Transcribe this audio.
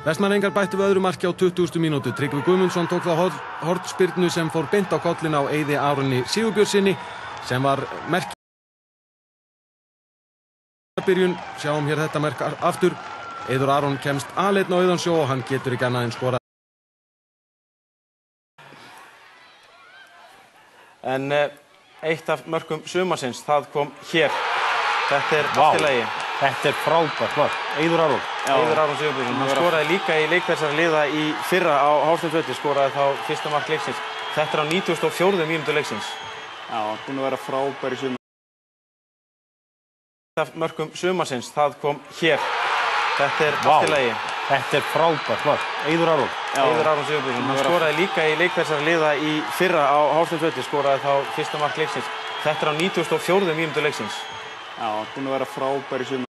Vestmannaeyingar bættu við öðru marki á 20. mínútu. Tryggvi Guðmundsson tók þá hornspyrnu sem fór beint á kollinn á Eiði Aroni Sigurbjörnssyni sem var byrjun. Sjáum hér þetta mark aftur. Eiður Aron kemst aleinn á auðan sjó og hann getur ekki annað en skorað. En eitt af mörkum sumarsins, það kom hér. Þetta allt í lagi. Þetta frábært mark. Eiður Aron. Eiður Aron Sigurbjörnsson. Hann skoraði líka í leik þessara liða í fyrra á Hásteinsvelli, skoraði þá fyrsta mark leiksins. Þetta á 94. mínútu leiksins. Já, búin að vera frábær í sumar. Eitt af mörkum sumarsins, það kom hér. Þetta allt í lagi. Þetta frábært mark. Eiður Aron. Eiður Aron Sigurbjörnsson. Hann skoraði líka í leik þessara liða í fyrra á Hásteinsvelli, skoraði þá fyrsta mark leiksins. Þetta á 94. mínútu leiksins. Já, búin að vera frábær í sumar.